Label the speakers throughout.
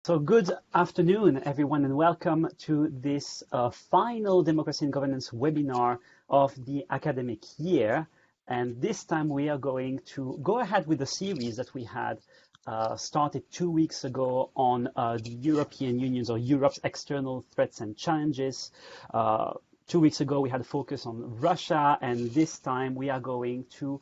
Speaker 1: So good afternoon, everyone, and welcome to this final Democracy and Governance webinar of the academic year. And this time we are going to go ahead with the series that we had started 2 weeks ago on the European Union's or Europe's external threats and challenges. 2 weeks ago we had a focus on Russia, and this time we are going to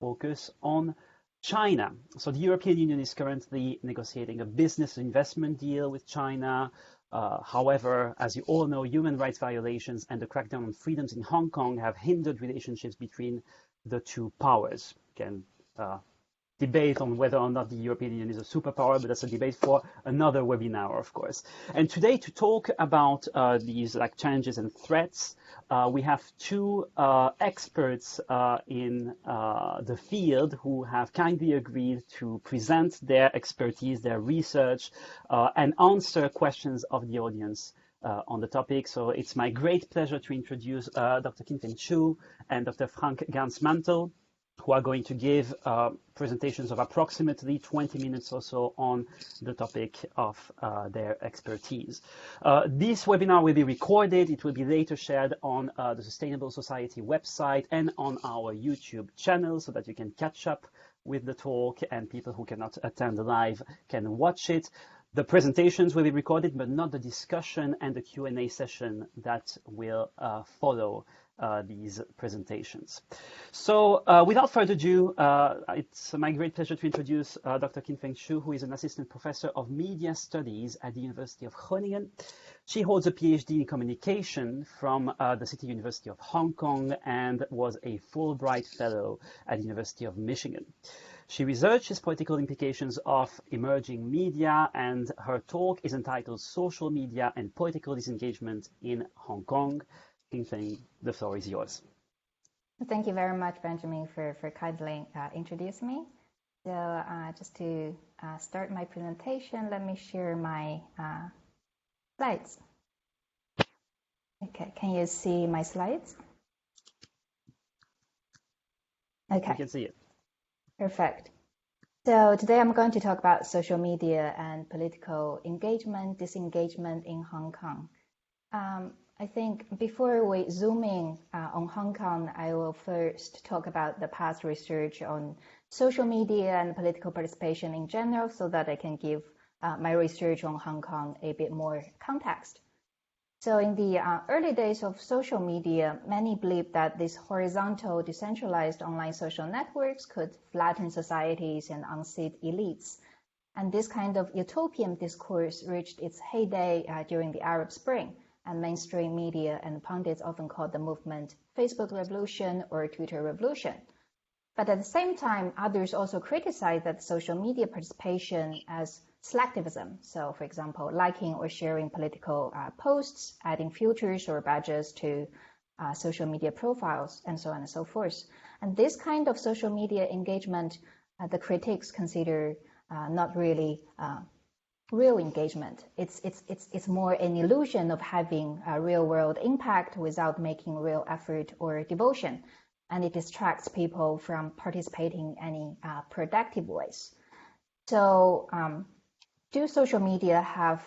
Speaker 1: focus on China. So the European Union is currently negotiating a business investment deal with China. However, as you all know, human rights violations and the crackdown on freedoms in Hong Kong have hindered relationships between the two powers. Again, debate on whether or not the European Union is a superpower, but that's a debate for another webinar, of course. And today, to talk about these challenges and threats, we have two experts in the field who have kindly agreed to present their expertise, their research, and answer questions of the audience on the topic. So it's my great pleasure to introduce Dr. Qinfeng Xu and Dr. Frank Gansmantel, who are going to give presentations of approximately 20 minutes or so on the topic of their expertise. This webinar will be recorded. It will be later shared on the Sustainable Society website and on our YouTube channel so that you can catch up with the talk, and people who cannot attend live can watch it. The presentations will be recorded, but not the discussion and the Q&A session that will follow these presentations. So without further ado, it's my great pleasure to introduce Dr. Qinfeng Xu, who is an assistant professor of media studies at the University of Groningen. She holds a PhD in communication from the City University of Hong Kong and was a Fulbright Fellow at the University of Michigan. She researches political implications of emerging media, and her talk is entitled Social Media and Political Disengagement in Hong Kong. Qinfeng, the floor is yours.
Speaker 2: Thank you very much, Benjamin, for kindly introducing me. So just to start my presentation, let me share my slides. Okay, can you see my slides? Okay.
Speaker 1: I can see it.
Speaker 2: Perfect. So today I'm going to talk about social media and political engagement, disengagement in Hong Kong. I think before we zoom in on Hong Kong, I will first talk about the past research on social media and political participation in general so that I can give my research on Hong Kong a bit more context. So in the early days of social media, many believed that these horizontal, decentralized online social networks could flatten societies and unseat elites. And this kind of utopian discourse reached its heyday during the Arab Spring, and mainstream media and pundits often called the movement Facebook Revolution or Twitter Revolution. But at the same time, others also criticized that social media participation as selectivism. So, for example, liking or sharing political posts, adding filters or badges to social media profiles, and so on and so forth. And this kind of social media engagement, the critics consider not really real engagement. It's more an illusion of having a real-world impact without making real effort or devotion, and it distracts people from participating in any productive ways. So, do social media have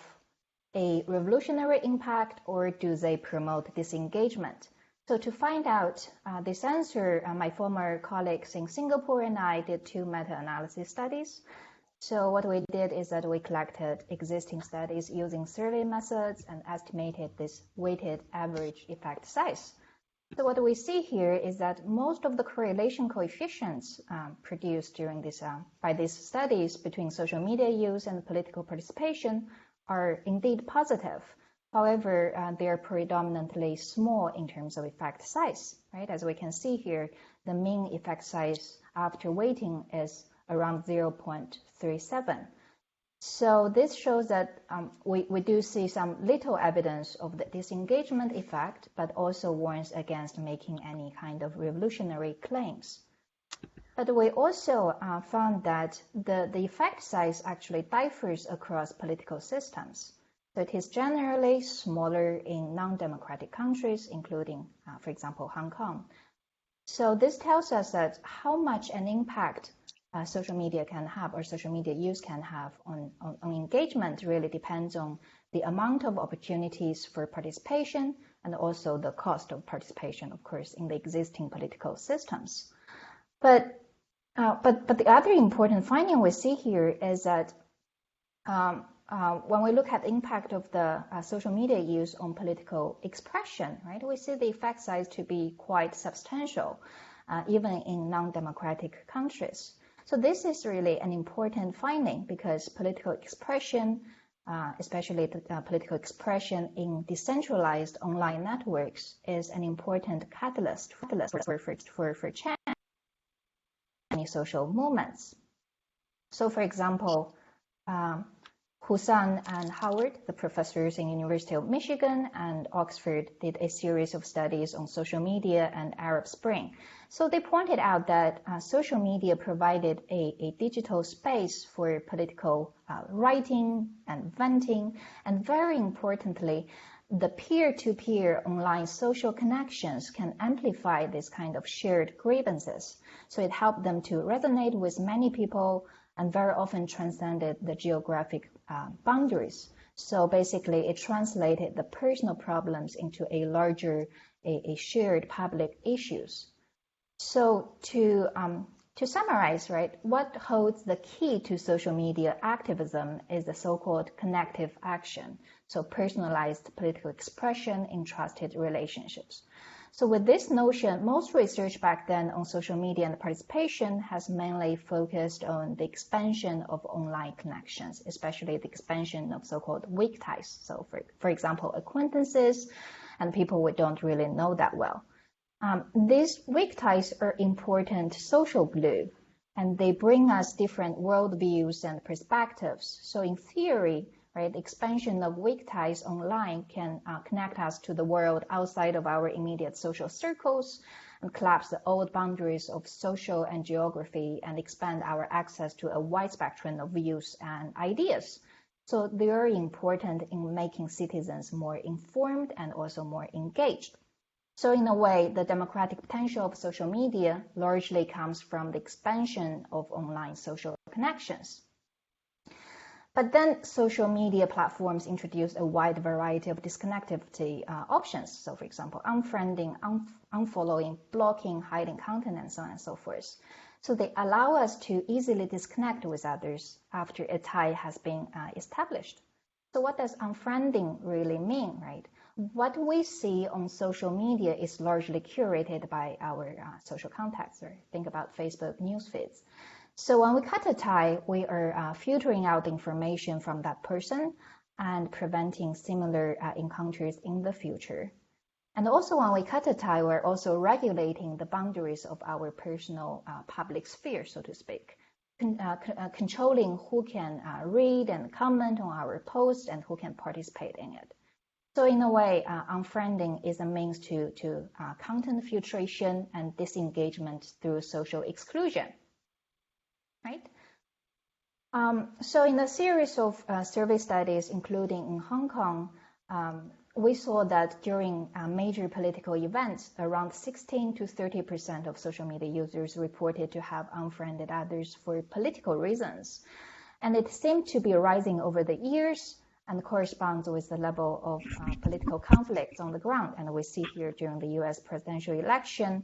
Speaker 2: a revolutionary impact, or do they promote disengagement? So to find out this answer, my former colleagues in Singapore and I did 2 meta-analysis studies. So what we did is that we collected existing studies using survey methods and estimated this weighted average effect size. So what we see here is that most of the correlation coefficients produced during this by these studies between social media use and political participation are indeed positive. However, they are predominantly small in terms of effect size, right? As we can see here, the mean effect size after weighting is around 0.37. So this shows that we do see some little evidence of the disengagement effect, but also warns against making any kind of revolutionary claims. But we also found that the effect size actually differs across political systems. So it is generally smaller in non-democratic countries, including, for example, Hong Kong. So this tells us that how much an impact social media can have, or social media use can have on engagement really depends on the amount of opportunities for participation and also the cost of participation, of course, in the existing political systems. But the other important finding we see here is that when we look at the impact of the social media use on political expression, right, we see the effect size to be quite substantial, even in non-democratic countries. So this is really an important finding because political expression, especially the political expression in decentralized online networks, is an important catalyst for change in social movements. So, for example, Husan and Howard, the professors in University of Michigan and Oxford, did a series of studies on social media and Arab Spring. So they pointed out that social media provided a digital space for political writing and venting, and very importantly, the peer-to-peer online social connections can amplify this kind of shared grievances. So it helped them to resonate with many people and very often transcended the geographic boundaries. So basically, it translated the personal problems into a larger, a shared public issues. So to summarize, right, what holds the key to social media activism is the so-called connective action. So personalized political expression in trusted relationships. So with this notion, most research back then on social media and participation has mainly focused on the expansion of online connections, especially the expansion of so-called weak ties. So for example, acquaintances and people we don't really know that well. These weak ties are important social glue, and they bring us different worldviews and perspectives. So in theory, right, the expansion of weak ties online can connect us to the world outside of our immediate social circles and collapse the old boundaries of social and geography and expand our access to a wide spectrum of views and ideas. So they are important in making citizens more informed and also more engaged. So in a way, the democratic potential of social media largely comes from the expansion of online social connections. But then social media platforms introduce a wide variety of disconnectivity options. So for example, unfriending, unfollowing, blocking, hiding content, and so on and so forth. So they allow us to easily disconnect with others after a tie has been established. So what does unfriending really mean, right? What we see on social media is largely curated by our social contacts, or think about Facebook news feeds. So when we cut a tie, we are filtering out the information from that person and preventing similar encounters in the future. And also when we cut a tie, we're also regulating the boundaries of our personal public sphere, so to speak, controlling who can read and comment on our post and who can participate in it. So in a way, unfriending is a means to content filtration and disengagement through social exclusion, right? So in a series of survey studies, including in Hong Kong, we saw that during major political events, around 16 to 30% of social media users reported to have unfriended others for political reasons. And it seemed to be rising over the years and corresponds with the level of political conflicts on the ground. And we see here during the US presidential election,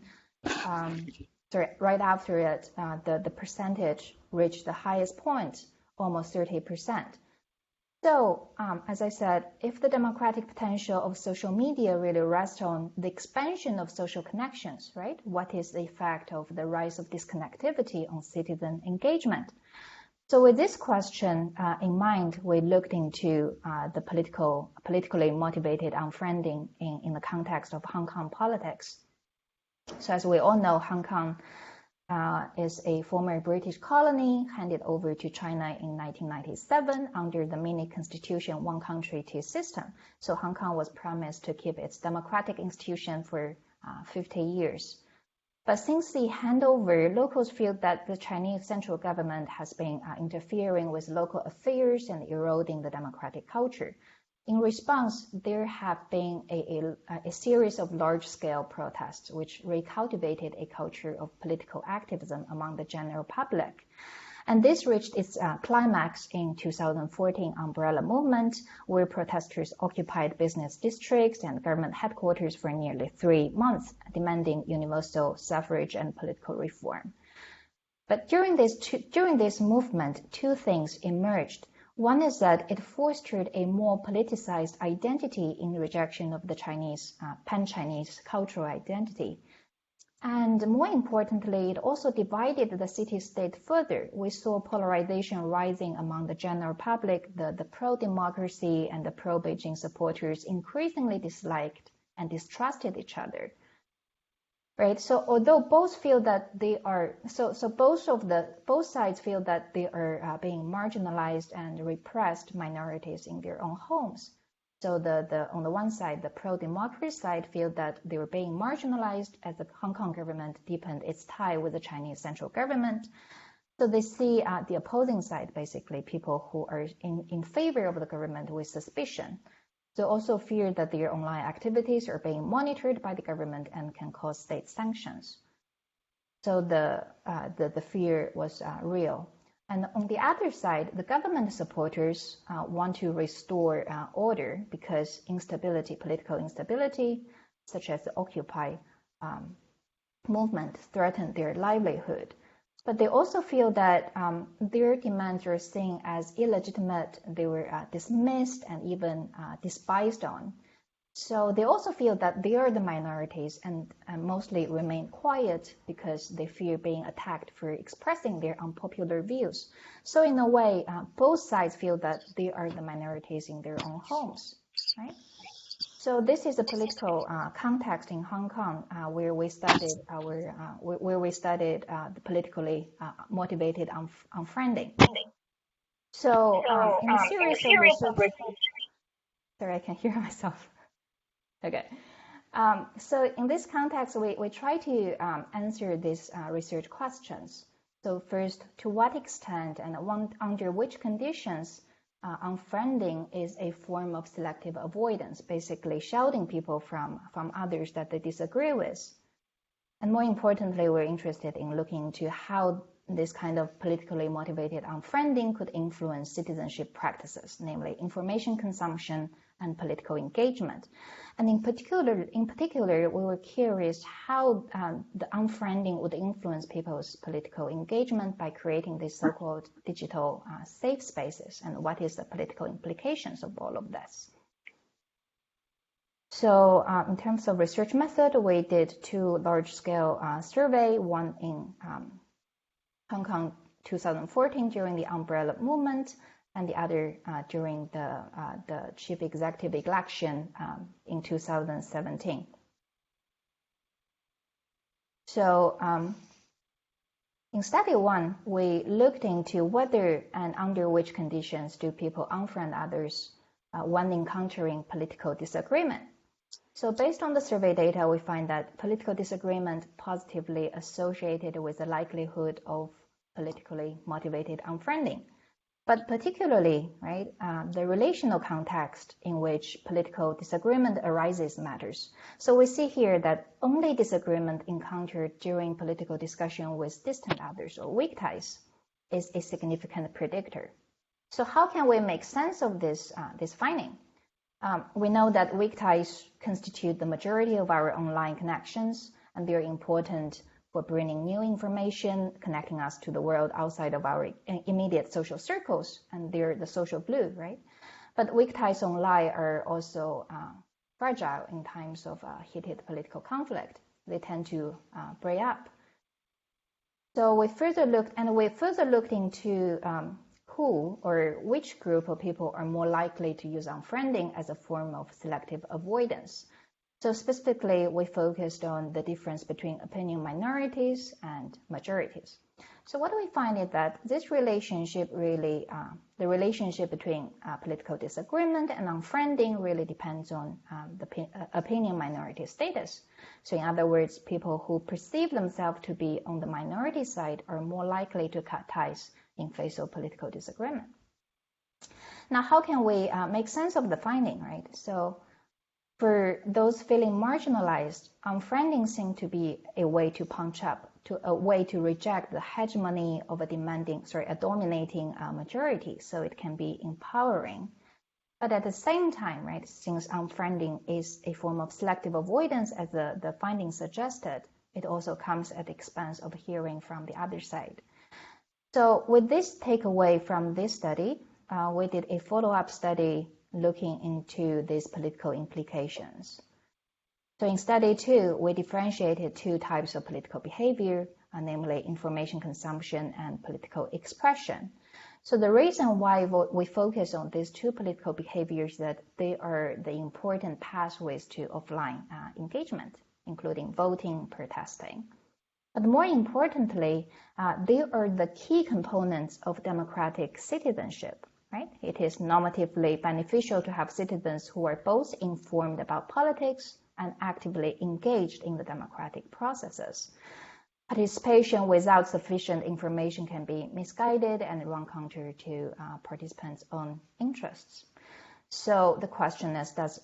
Speaker 2: right after it, the percentage reached the highest point, almost 30%. So, as I said, if the democratic potential of social media really rests on the expansion of social connections, right? What is the effect of the rise of disconnectivity on citizen engagement? So with this question in mind, we looked into the politically motivated unfriending in the context of Hong Kong politics. So as we all know, Hong Kong is a former British colony handed over to China in 1997 under the mini constitution, one country, two system. So Hong Kong was promised to keep its democratic institution for 50 years. But since the handover, locals feel that the Chinese central government has been interfering with local affairs and eroding the democratic culture. In response, there have been a series of large-scale protests which recultivated a culture of political activism among the general public. And this reached its climax in 2014 umbrella movement, where protesters occupied business districts and government headquarters for nearly 3 months, demanding universal suffrage and political reform. But during this movement, two things emerged. One is that it fostered a more politicized identity in rejection of the Chinese, pan-Chinese cultural identity. And more importantly, it also divided the city-state further. We saw polarization rising among the general public. The pro-democracy and the pro-Beijing supporters increasingly disliked and distrusted each other. Right. So although both feel that they are both sides feel that they are being marginalized and repressed minorities in their own homes. So on the one side, the pro-democracy side feel that they were being marginalized as the Hong Kong government deepened its tie with the Chinese central government. So they see the opposing side, basically people who are in favor of the government, with suspicion. They also fear that their online activities are being monitored by the government and can cause state sanctions. So the fear was real. And on the other side, the government supporters want to restore order because political instability, such as the Occupy movement, threatened their livelihood. But they also feel that their demands were seen as illegitimate. They were dismissed and even despised on. So they also feel that they are the minorities and mostly remain quiet because they fear being attacked for expressing their unpopular views. So in a way, both sides feel that they are the minorities in their own homes, right? So this is the political context in Hong Kong where we studied the politically motivated unfriending. So in a series of research, sorry, I can hear myself. Okay. So in this context, we try to answer these research questions. So first, to what extent and under which conditions unfriending is a form of selective avoidance, basically shielding people from others that they disagree with. And more importantly, we're interested in looking into how this kind of politically motivated unfriending could influence citizenship practices, namely information consumption and political engagement. And in particular, we were curious how the unfriending would influence people's political engagement by creating these so-called digital safe spaces, and what is the political implications of all of this. So in terms of research method, we did 2 large-scale survey, one in Hong Kong 2014 during the umbrella movement, and the other during the chief executive election in 2017. So in study 1, we looked into whether and under which conditions do people unfriend others when encountering political disagreement. So based on the survey data, we find that political disagreement positively associated with the likelihood of politically motivated unfriending. But particularly, right, the relational context in which political disagreement arises matters. So we see here that only disagreement encountered during political discussion with distant others or weak ties is a significant predictor. So how can we make sense of this finding? We know that weak ties constitute the majority of our online connections, and they're important for bringing new information, connecting us to the world outside of our immediate social circles, and they're the social glue, right? But weak ties online are also fragile in times of heated political conflict. They tend to break up. So we further looked into who or which group of people are more likely to use unfriending as a form of selective avoidance. So specifically, we focused on the difference between opinion minorities and majorities. So what we find is that this relationship really, the relationship between political disagreement and unfriending really depends on the opinion minority status. So in other words, people who perceive themselves to be on the minority side are more likely to cut ties in face of political disagreement. Now, how can we make sense of the finding, right? So for those feeling marginalized, unfriending seems to be a way to punch up, a way to reject the hegemony of a dominating majority. So it can be empowering. But at the same time, right, since unfriending is a form of selective avoidance, as the findings suggested, it also comes at the expense of hearing from the other side. So with this takeaway from this study, we did a follow-up study looking into these political implications. So in study 2, we differentiated 2 types of political behavior, namely information consumption and political expression. So the reason why we focus on these 2 political behaviors is that they are the important pathways to offline engagement, including voting, protesting. But more importantly, they are the key components of democratic citizenship, right? It is normatively beneficial to have citizens who are both informed about politics and actively engaged in the democratic processes. Participation without sufficient information can be misguided and run counter to participants' own interests. So the question is, does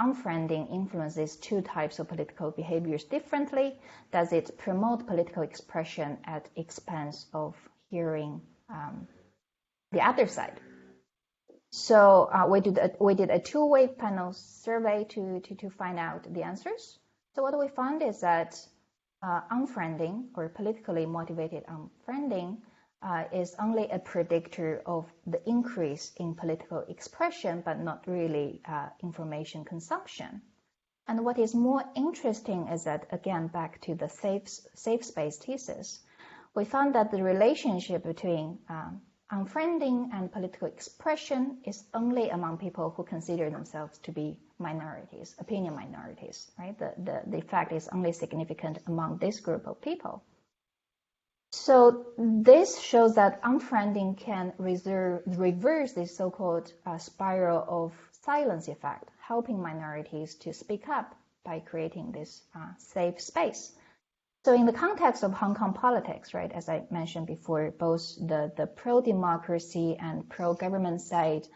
Speaker 2: unfriending influence these 2 types of political behaviors differently? Does it promote political expression at expense of hearing the other side? So we did a 2-way panel survey to find out the answers. So what we found is that unfriending or politically motivated unfriending is only a predictor of the increase in political expression, but not really information consumption. And what is more interesting is that, again, back to the safe space thesis, we found that the relationship between unfriending and political expression is only among people who consider themselves to be minorities, opinion minorities, right? The effect is only significant among this group of people. So this shows that unfriending can reverse this so-called spiral of silence effect, helping minorities to speak up by creating this safe space. So in the context of Hong Kong politics, right, as I mentioned before, both the pro-democracy and pro-government side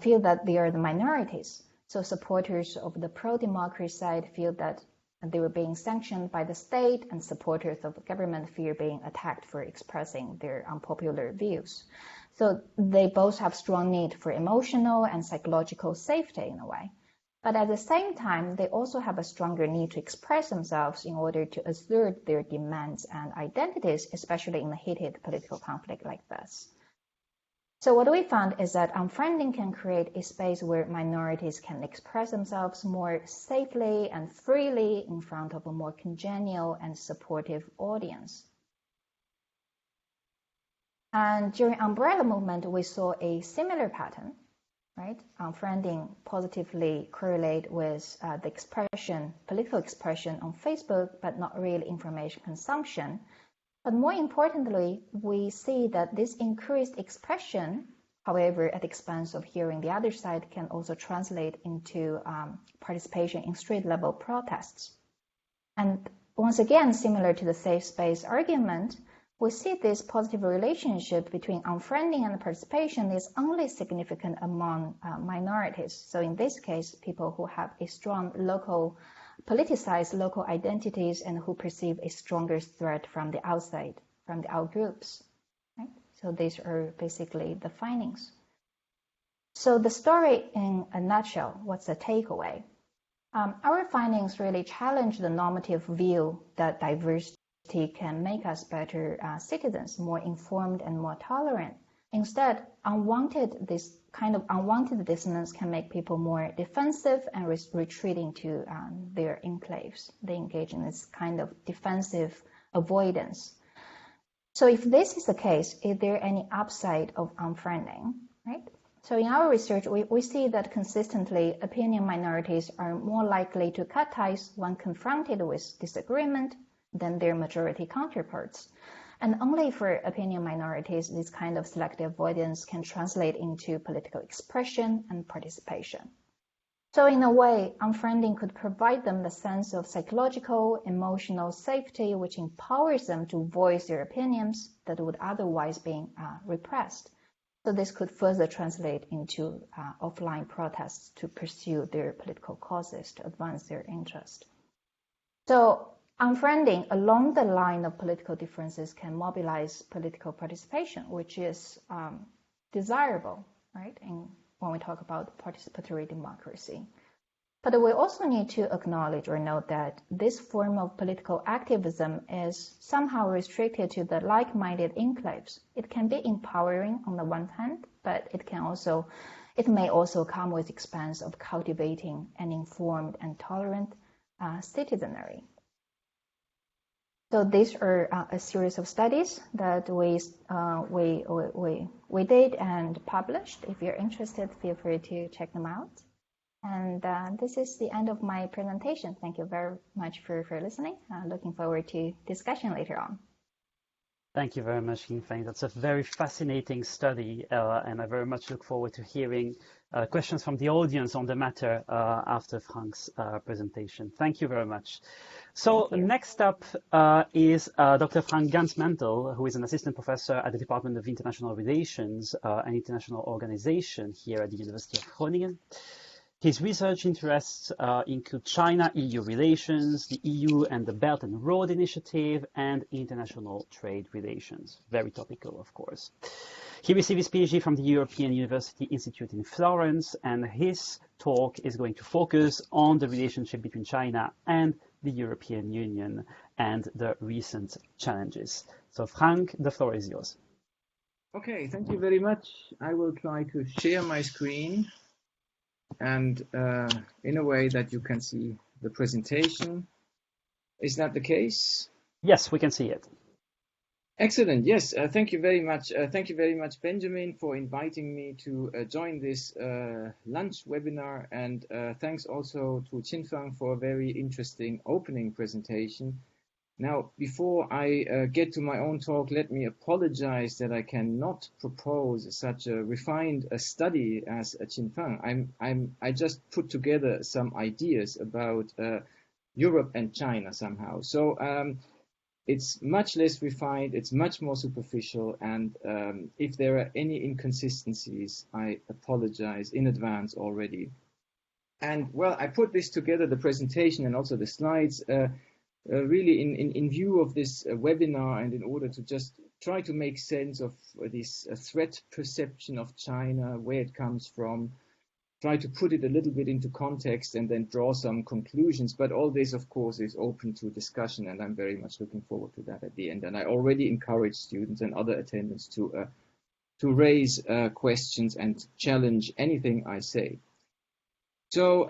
Speaker 2: feel that they are the minorities. So supporters of the pro-democracy side feel that they were being sanctioned by the state, and supporters of the government fear being attacked for expressing their unpopular views. So they both have strong need for emotional and psychological safety in a way. But at the same time, they also have a stronger need to express themselves in order to assert their demands and identities, especially in a heated political conflict like this. So what we found is that unfriending can create a space where minorities can express themselves more safely and freely in front of a more congenial and supportive audience. And during umbrella movement, we saw a similar pattern, right? Unfriending positively correlate with the political expression on Facebook, but not real information consumption. But more importantly, we see that this increased expression, however, at the expense of hearing the other side, can also translate into participation in street-level protests. And once again, similar to the safe space argument, we see this positive relationship between unfriending and participation is only significant among minorities. So in this case, people who have a strong politicized local identities and who perceive a stronger threat from the outside, from the outgroups. Right? So these are basically the findings. So the story in a nutshell, what's the takeaway? Our findings really challenge the normative view that diversity can make us better citizens, more informed and more tolerant. Instead, this kind of unwanted dissonance can make people more defensive and retreating to their enclaves. They engage in this kind of defensive avoidance. So if this is the case, is there any upside of unfriending, right? So in our research, we see that consistently opinion minorities are more likely to cut ties when confronted with disagreement than their majority counterparts. And only for opinion minorities, this kind of selective avoidance can translate into political expression and participation. So in a way, unfriending could provide them the sense of psychological, emotional safety, which empowers them to voice their opinions that would otherwise be repressed. So this could further translate into offline protests to pursue their political causes, to advance their interest. So unfriending along the line of political differences can mobilize political participation, which is desirable, right? When we talk about participatory democracy. But we also need to acknowledge or note that this form of political activism is somehow restricted to the like-minded enclaves. It can be empowering on the one hand, but it may also come with expense of cultivating an informed and tolerant citizenry. So these are a series of studies that we did and published. If you're interested, feel free to check them out. And this is the end of my presentation. Thank you very much for listening. Looking forward to discussion later on.
Speaker 1: Thank you very much, Yingfeng. That's a very fascinating study, and I very much look forward to hearing questions from the audience on the matter after Frank's presentation. Thank you very much. So next up is Dr. Frank Gansmantel, who is an assistant professor at the Department of International Relations and International Organization here at the University of Groningen. His research interests include China-EU relations, the EU and the Belt and Road Initiative, and international trade relations. Very topical, of course. He received his PhD from the European University Institute in Florence, and his talk is going to focus on the relationship between China and the European Union and the recent challenges. So, Frank, the floor is yours.
Speaker 3: Okay, thank you very much. I will try to share my screen and in a way that you can see the presentation. Is that the case?
Speaker 1: Yes, we can see it.
Speaker 3: Excellent. Yes, thank you very much. Thank you very much, Benjamin, for inviting me to join this lunch webinar. And thanks also to Qinfang for a very interesting opening presentation. Now, before I get to my own talk, let me apologize that I cannot propose such a refined study as Qinfang. I just put together some ideas about Europe and China somehow. So it's much less refined, it's much more superficial, and if there are any inconsistencies, I apologize in advance already. And well, I put this together, the presentation and also the slides, really in view of this webinar, and in order to just try to make sense of this threat perception of China, where it comes from, try to put it a little bit into context and then draw some conclusions. But all this, of course, is open to discussion, and I'm very much looking forward to that at the end. And I already encourage students and other attendants to raise questions and challenge anything I say. So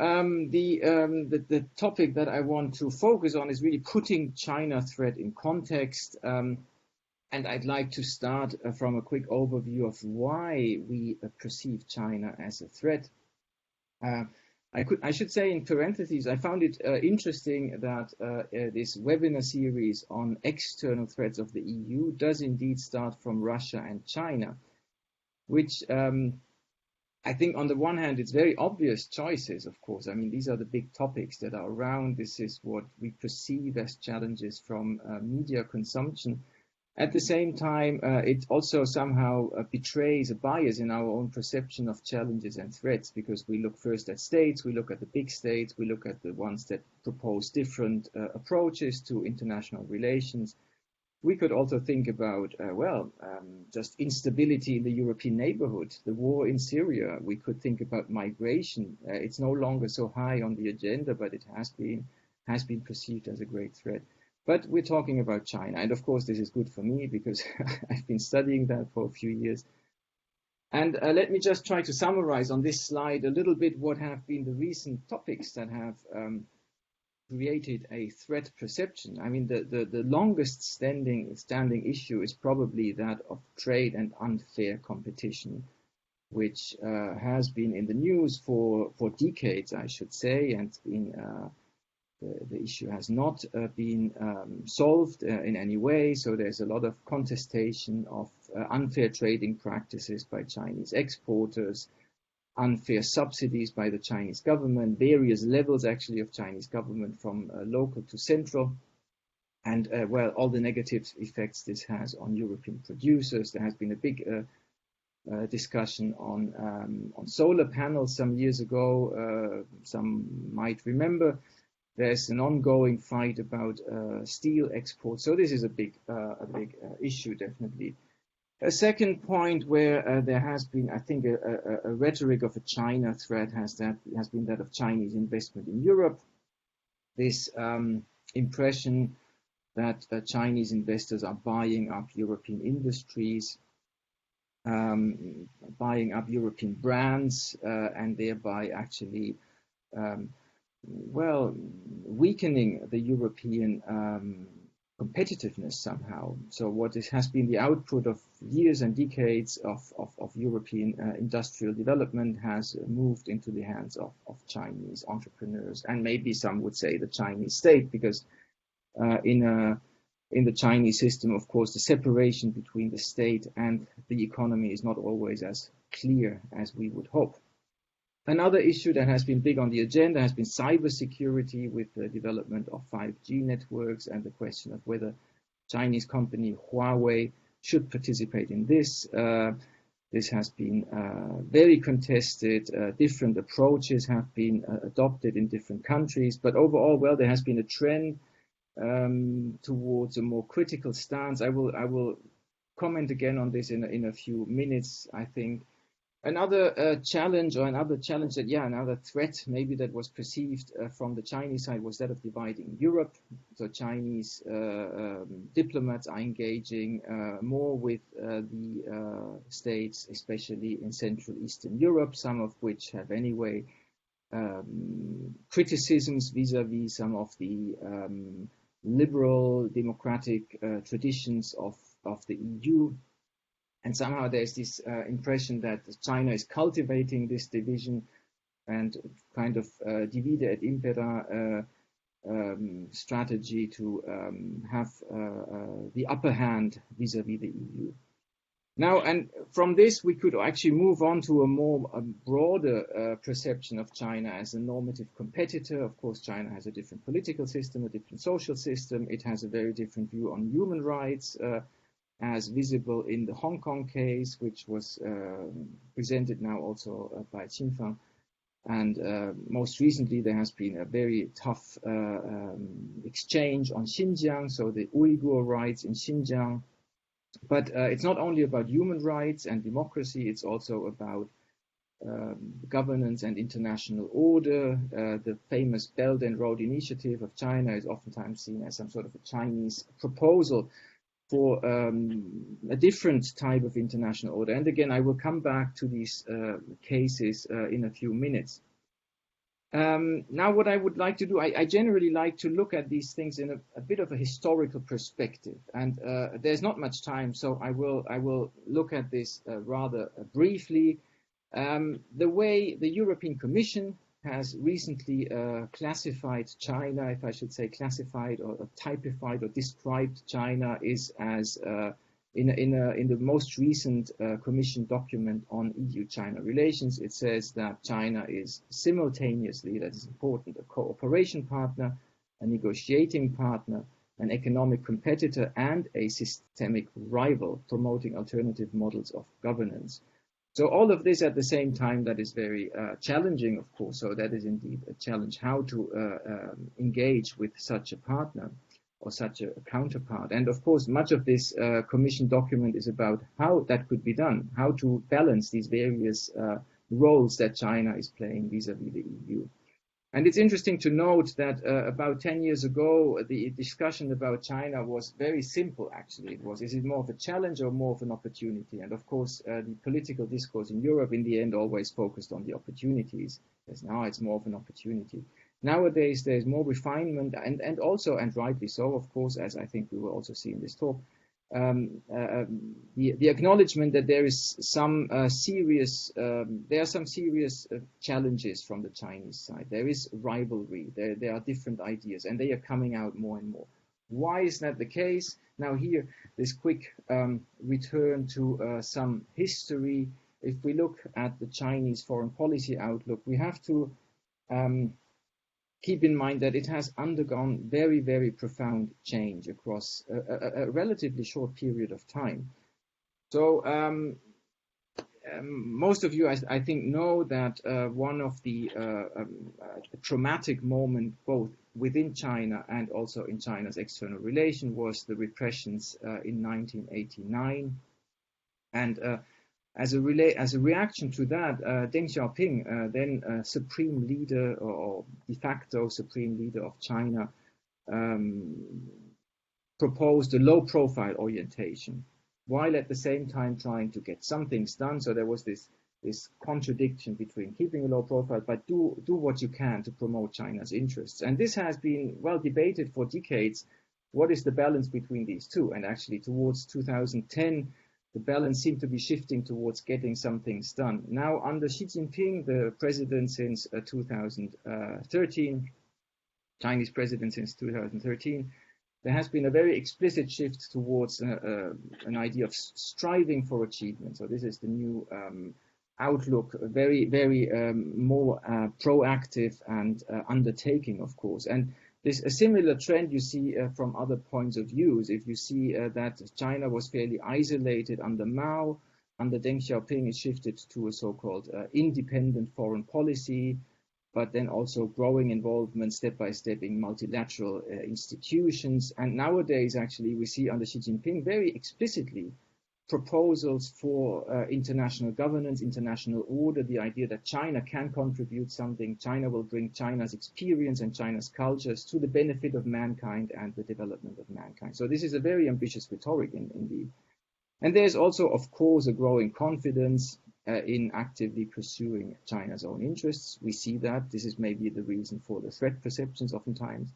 Speaker 3: the topic that I want to focus on is really putting China threat in context. And I'd like to start from a quick overview of why we perceive China as a threat. I should say in parentheses, I found it interesting that this webinar series on external threats of the EU does indeed start from Russia and China, which I think on the one hand, it's very obvious choices, of course. I mean, these are the big topics that are around. This is what we perceive as challenges from media consumption. At the same time, it also somehow betrays a bias in our own perception of challenges and threats, because we look first at states, we look at the big states, we look at the ones that propose different approaches to international relations. We could also think about, just instability in the European neighborhood, the war in Syria. We could think about migration. It's no longer so high on the agenda, but it has been perceived as a great threat. But we're talking about China. And of course, this is good for me because I've been studying that for a few years. And let me just try to summarize on this slide a little bit what have been the recent topics that have created a threat perception. I mean, the longest standing issue is probably that of trade and unfair competition, which has been in the news for decades, I should say, and the issue has not been solved in any way. So there's a lot of contestation of unfair trading practices by Chinese exporters, unfair subsidies by the Chinese government, various levels actually of Chinese government from local to central, and all the negative effects this has on European producers. There has been a big discussion on solar panels some years ago. Some might remember. There's an ongoing fight about steel exports. So this is a big issue, definitely. A second point where there has been, I think, a rhetoric of a China threat has been that of Chinese investment in Europe. This impression that Chinese investors are buying up European industries, buying up European brands, and thereby actually weakening the European competitiveness somehow. So what has been the output of years and decades of European industrial development has moved into the hands of Chinese entrepreneurs, and maybe some would say the Chinese state, because in the Chinese system, of course, the separation between the state and the economy is not always as clear as we would hope. Another issue that has been big on the agenda has been cybersecurity, with the development of 5G networks and the question of whether Chinese company Huawei should participate in this. This has been very contested. Different approaches have been adopted in different countries, but overall, well, there has been a trend towards a more critical stance. I will comment again on this in a few minutes, I think. Another challenge that, another threat maybe that was perceived from the Chinese side was that of dividing Europe. So Chinese diplomats are engaging more with the states, especially in Central Eastern Europe, some of which have anyway criticisms vis-a-vis some of the liberal democratic traditions of the EU. And somehow there's this impression that China is cultivating this division and kind of divide et impera strategy to have the upper hand vis-a-vis the EU. Now, and from this, we could actually move on to a broader perception of China as a normative competitor. Of course, China has a different political system, a different social system. It has a very different view on human rights, as visible in the Hong Kong case, which was presented now also by Qinfang. And most recently, there has been a very tough exchange on Xinjiang, so the Uyghur rights in Xinjiang. But it's not only about human rights and democracy, it's also about governance and international order. The famous Belt and Road Initiative of China is oftentimes seen as some sort of a Chinese proposal for a different type of international order. And again, I will come back to these cases in a few minutes. Now, what I would like to do, I generally like to look at these things in a bit of a historical perspective. And there's not much time, so I will look at this rather briefly. The way the European Commission has recently classified China, if I should say classified or typified or described China, is as in the most recent Commission document on EU-China relations. It says that China is simultaneously, that is important, a cooperation partner, a negotiating partner, an economic competitor, and a systemic rival, promoting alternative models of governance. So all of this at the same time, that is very challenging, of course. So that is indeed a challenge, how to engage with such a partner or such a counterpart. And of course, much of this Commission document is about how that could be done, how to balance these various roles that China is playing vis-a-vis the EU. And it's interesting to note that about 10 years ago, the discussion about China was very simple, actually. It was, is it more of a challenge or more of an opportunity? And of course, the political discourse in Europe in the end always focused on the opportunities. Because now it's more of an opportunity. Nowadays, there's more refinement and also, and rightly so, of course, as I think we will also see in this talk, the acknowledgement that there is some serious challenges from the Chinese side. There is rivalry. There are different ideas, and they are coming out more and more. Why is that the case? Now here, this quick return to some history. If we look at the Chinese foreign policy outlook, we have to keep in mind that it has undergone very, very profound change across a relatively short period of time. So most of you, I think, know that one of the traumatic moments, both within China and also in China's external relation, was the repressions in 1989. And as a reaction to that, Deng Xiaoping, then supreme leader or de facto supreme leader of China, proposed a low-profile orientation, while at the same time trying to get some things done. So there was this contradiction between keeping a low profile, but do what you can to promote China's interests. And this has been well debated for decades. What is the balance between these two? And actually, towards 2010, the balance seemed to be shifting towards getting some things done. Now, under Xi Jinping, the president since 2013, Chinese president since 2013, there has been a very explicit shift towards an idea of striving for achievement. So this is the new outlook, very, very more proactive and undertaking, of course. And this a similar trend you see from other points of views. If you see that China was fairly isolated under Mao, under Deng Xiaoping, it shifted to a so-called independent foreign policy, but then also growing involvement step by step in multilateral institutions. And nowadays, actually, we see under Xi Jinping very explicitly proposals for international governance, international order, the idea that China can contribute something. China will bring China's experience and China's cultures to the benefit of mankind and the development of mankind. So this is a very ambitious rhetoric indeed. And there's also, of course, a growing confidence in actively pursuing China's own interests. We see that. This is maybe the reason for the threat perceptions oftentimes.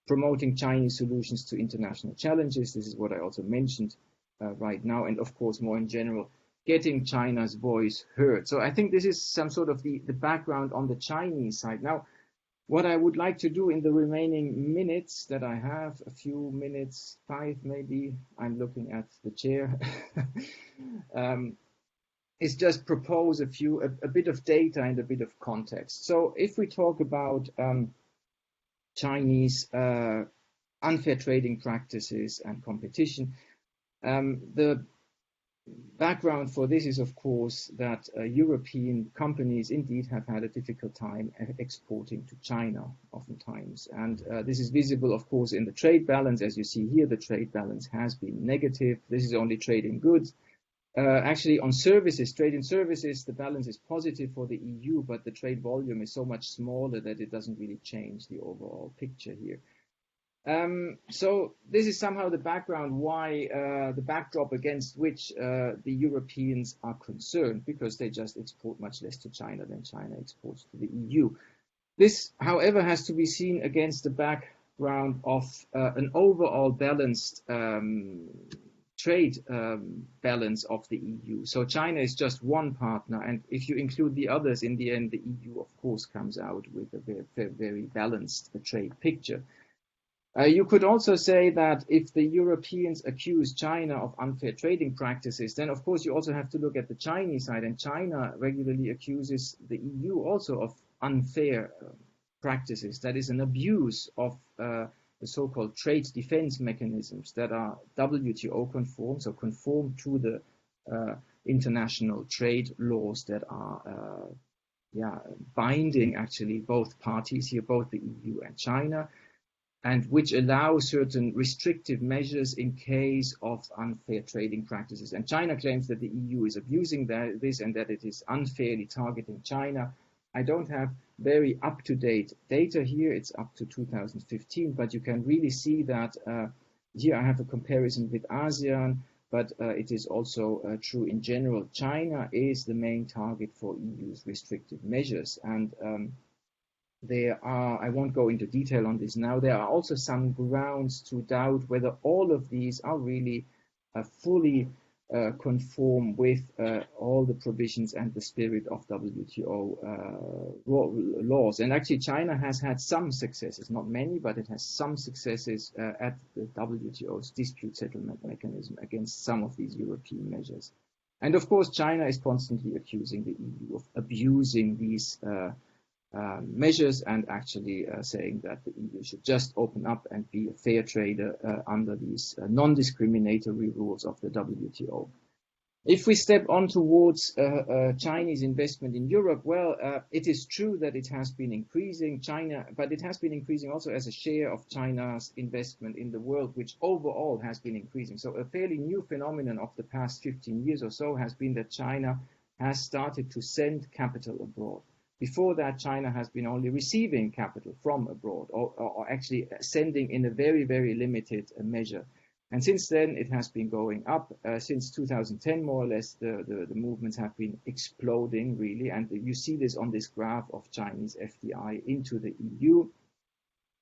Speaker 3: Promoting Chinese solutions to international challenges. This is what I also mentioned right now. And of course, more in general, getting China's voice heard. So I think this is some sort of the background on the Chinese side. Now, what I would like to do in the remaining minutes that I have, a few minutes, 5 maybe, I'm looking at the chair, is just propose a bit of data and a bit of context. So if we talk about Chinese unfair trading practices and competition, the background for this is, of course, that European companies indeed have had a difficult time exporting to China oftentimes. And this is visible, of course, in the trade balance. As you see here, the trade balance has been negative. This is only trade in goods. Actually, on services, trade in services, the balance is positive for the EU, but the trade volume is so much smaller that it doesn't really change the overall picture here. So this is somehow the background why the backdrop against which the Europeans are concerned, because they just export much less to China than China exports to the EU. This, however, has to be seen against the background of an overall balanced trade balance of the EU. So China is just one partner, and if you include the others, in the end, the EU, of course, comes out with a very, very balanced trade picture. You could also say that if the Europeans accuse China of unfair trading practices, then of course you also have to look at the Chinese side, and China regularly accuses the EU also of unfair practices. That is an abuse of the so-called trade defense mechanisms that are WTO conform, so conform to the international trade laws that are binding actually both parties here, both the EU and China, and which allow certain restrictive measures in case of unfair trading practices. And China claims that the EU is abusing this and that it is unfairly targeting China. I don't have very up-to-date data here. It's up to 2015, but you can really see that here I have a comparison with ASEAN, but it is also true in general. China is the main target for EU's restrictive measures. And there are, I won't go into detail on this now, there are also some grounds to doubt whether all of these are really fully conform with all the provisions and the spirit of WTO laws. And actually China has had some successes, not many, but it has some successes at the WTO's dispute settlement mechanism against some of these European measures. And of course, China is constantly accusing the EU of abusing these measures and actually saying that the EU should just open up and be a fair trader under these non-discriminatory rules of the WTO. If we step on towards Chinese investment in Europe, well, it is true that it has been increasing, but it has been increasing also as a share of China's investment in the world, which overall has been increasing. So a fairly new phenomenon of the past 15 years or so has been that China has started to send capital abroad. Before that, China has been only receiving capital from abroad, or actually sending in a very, very limited measure. And since then, it has been going up. Since 2010, more or less, the movements have been exploding, really. And you see this on this graph of Chinese FDI into the EU.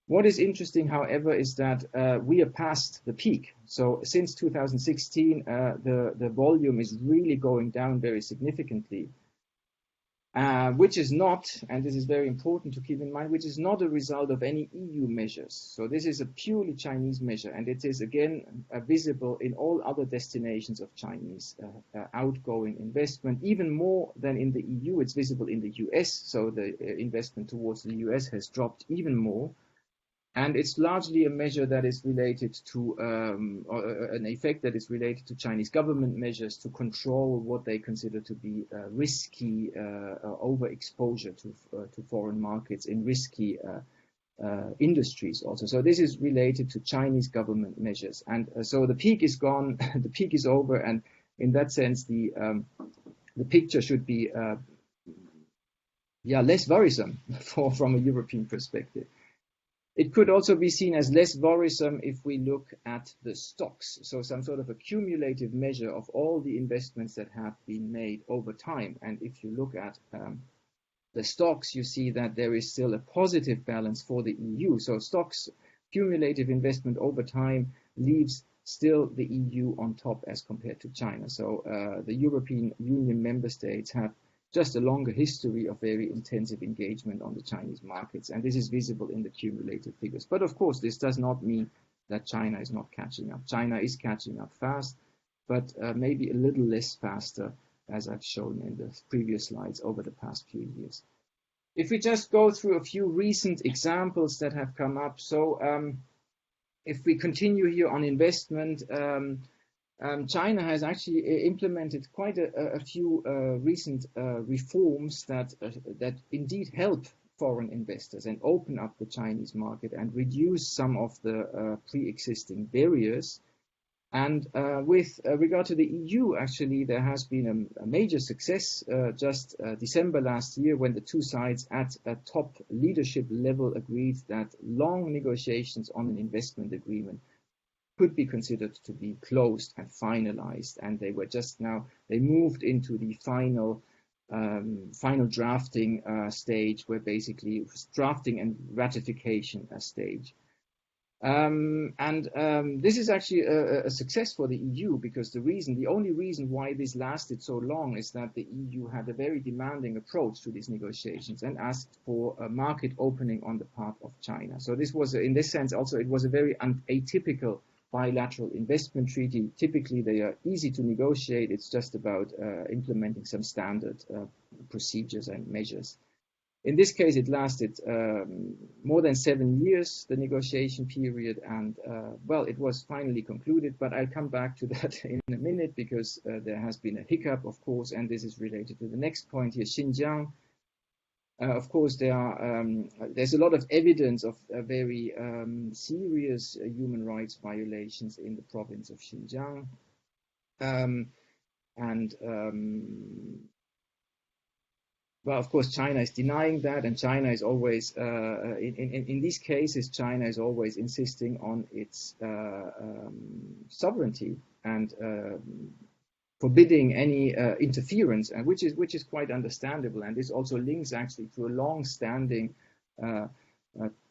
Speaker 3: What is interesting, however, is that we are past the peak. So since 2016, the volume is really going down very significantly. Which is not, and this is very important to keep in mind, which is not a result of any EU measures. So this is a purely Chinese measure, and it is again visible in all other destinations of Chinese outgoing investment, even more than in the EU. It's visible in the US, so the investment towards the US has dropped even more. And it's largely a measure that is related to, or an effect that is related to Chinese government measures to control what they consider to be risky overexposure to foreign markets in risky industries also. So this is related to Chinese government measures. And so the peak is gone, the peak is over, and in that sense, the picture should be less worrisome from a European perspective. It could also be seen as less worrisome if we look at the stocks, so some sort of a cumulative measure of all the investments that have been made over time. And if you look at the stocks, you see that there is still a positive balance for the EU. So stocks, cumulative investment over time leaves still the EU on top as compared to China. So the European Union member states have just a longer history of very intensive engagement on the Chinese markets. And this is visible in the cumulative figures. But of course, this does not mean that China is not catching up. China is catching up fast, but maybe a little less faster, as I've shown in the previous slides over the past few years. If we just go through a few recent examples that have come up. So if we continue here on investment, China has actually implemented quite a few recent reforms that indeed help foreign investors and open up the Chinese market and reduce some of the pre-existing barriers. And with regard to the EU, actually, there has been a major success just December last year when the two sides at a top leadership level agreed that long negotiations on an investment agreement could be considered to be closed and finalized, and they were just now, they moved into the final drafting stage, where basically it was drafting and ratification stage. This is actually a success for the EU, because the only reason why this lasted so long is that the EU had a very demanding approach to these negotiations and asked for a market opening on the part of China. So this was, in this sense, also it was a very atypical bilateral investment treaty. Typically, they are easy to negotiate. It's just about implementing some standard procedures and measures. In this case, it lasted more than 7 years, the negotiation period, and well, it was finally concluded, but I'll come back to that in a minute, because there has been a hiccup, of course, and this is related to the next point here, Xinjiang. Of course, there's a lot of evidence of very serious human rights violations in the province of Xinjiang. Well, of course, China is denying that, and China is always, in these cases, China is always insisting on its sovereignty and forbidding any interference, and which is quite understandable. And this also links actually to a long-standing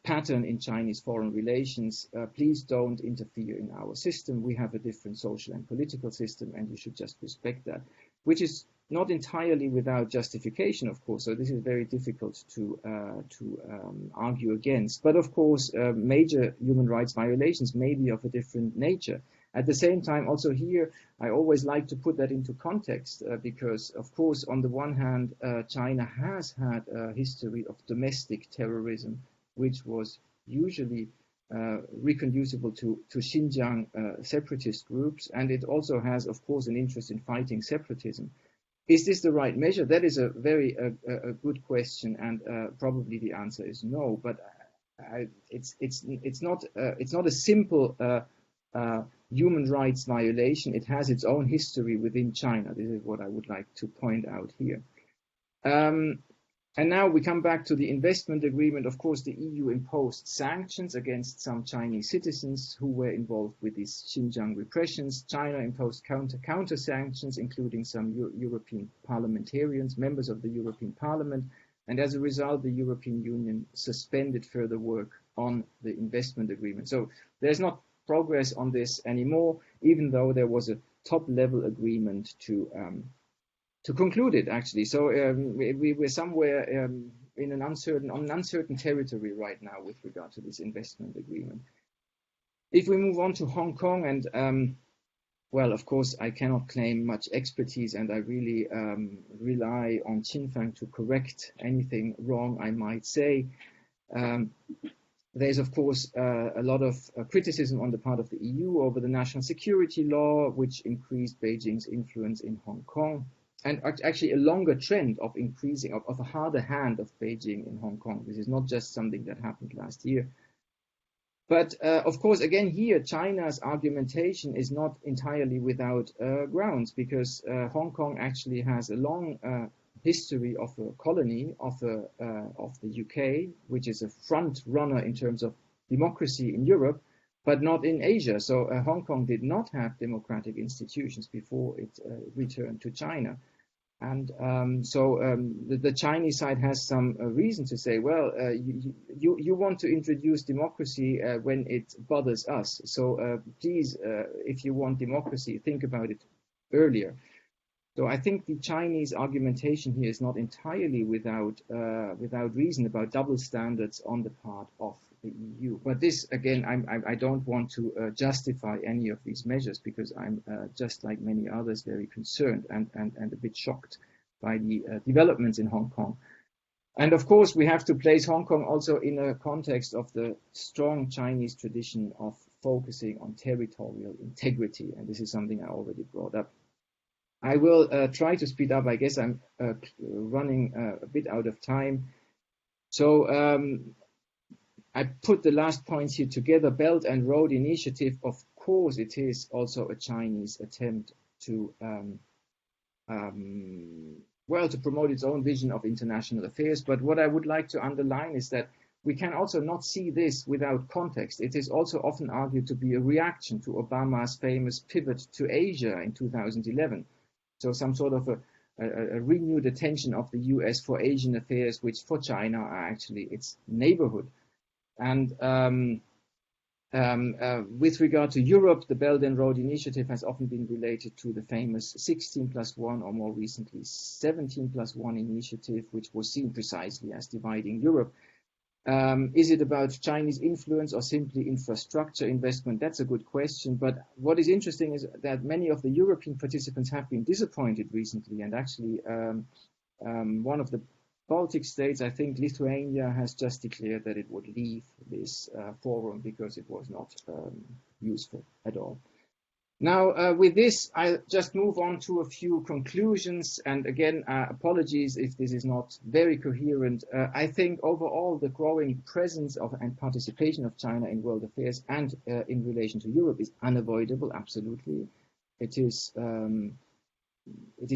Speaker 3: pattern in Chinese foreign relations. Please don't interfere in our system. We have a different social and political system, and you should just respect that, which is not entirely without justification, of course. So this is very difficult to argue against. But of course, major human rights violations may be of a different nature. At the same time, also here, I always like to put that into context, because, of course, on the one hand, China has had a history of domestic terrorism, which was usually reconducible to Xinjiang separatist groups, and it also has, of course, an interest in fighting separatism. Is this the right measure? That is a very good question, and probably the answer is no. But it's not a simple human rights violation. It has its own history within China. This is what I would like to point out here. And now we come back to the investment agreement. Of course, the EU imposed sanctions against some Chinese citizens who were involved with these Xinjiang repressions. China imposed counter sanctions, including some European parliamentarians, members of the European Parliament. And as a result, the European Union suspended further work on the investment agreement. So there's not progress on this anymore, even though there was a top-level agreement to conclude it, actually. So we're somewhere in an uncertain territory right now with regard to this investment agreement. If we move on to Hong Kong, and well, of course, I cannot claim much expertise, and I really rely on Qinfang to correct anything wrong I might say. There's, of course, a lot of criticism on the part of the EU over the national security law, which increased Beijing's influence in Hong Kong. And actually a longer trend of increasing, of a harder hand of Beijing in Hong Kong. This is not just something that happened last year. But of course, again here, China's argumentation is not entirely without grounds, because Hong Kong actually has a long history of a colony of the UK, which is a front runner in terms of democracy in Europe, but not in Asia. So Hong Kong did not have democratic institutions before it returned to China. And the Chinese side has some reason to say, well, you want to introduce democracy when it bothers us. So please, if you want democracy, think about it earlier. So I think the Chinese argumentation here is not entirely without reason about double standards on the part of the EU. But this, again, I don't want to justify any of these measures, because I'm just like many others very concerned and a bit shocked by the developments in Hong Kong. And of course, we have to place Hong Kong also in a context of the strong Chinese tradition of focusing on territorial integrity. And this is something I already brought up. I will try to speed up. I guess I'm running a bit out of time. So I put the last points here together. Belt and Road Initiative, of course, it is also a Chinese attempt to to promote its own vision of international affairs. But what I would like to underline is that we can also not see this without context. It is also often argued to be a reaction to Obama's famous pivot to Asia in 2011. So some sort of a renewed attention of the US for Asian affairs, which for China are actually its neighborhood. And with regard to Europe, the Belt and Road Initiative has often been related to the famous 16+1, or more recently 17+1 initiative, which was seen precisely as dividing Europe. Is it about Chinese influence or simply infrastructure investment? That's a good question. But what is interesting is that many of the European participants have been disappointed recently. And actually, one of the Baltic states, I think Lithuania, has just declared that it would leave this forum because it was not useful at all. Now, with this, I'll just move on to a few conclusions. And again, apologies if this is not very coherent. I think overall, the growing presence of and participation of China in world affairs and in relation to Europe is unavoidable, absolutely. It is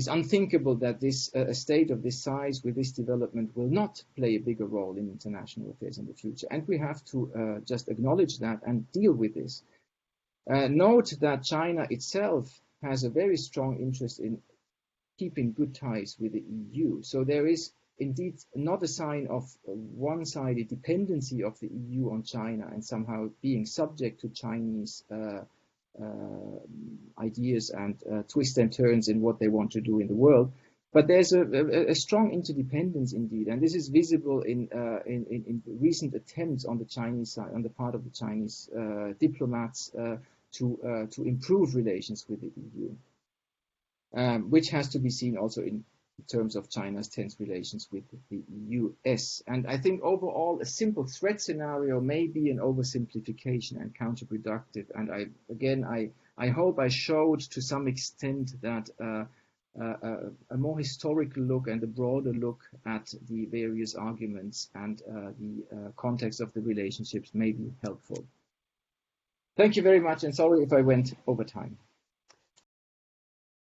Speaker 3: unthinkable that a state of this size with this development will not play a bigger role in international affairs in the future. And we have to just acknowledge that and deal with this. Note that China itself has a very strong interest in keeping good ties with the EU. So there is indeed not a sign of one-sided dependency of the EU on China and somehow being subject to Chinese ideas and twists and turns in what they want to do in the world. But there's a strong interdependence indeed, and this is visible in recent attempts on the Chinese side, on the part of the Chinese diplomats to improve relations with the EU, which has to be seen also in in terms of China's tense relations with the US. And I think overall a simple threat scenario may be an oversimplification and counterproductive. And I hope I showed to some extent that a more historical look and a broader look at the various arguments and the context of the relationships may be helpful. Thank you very much, and sorry if I went over time.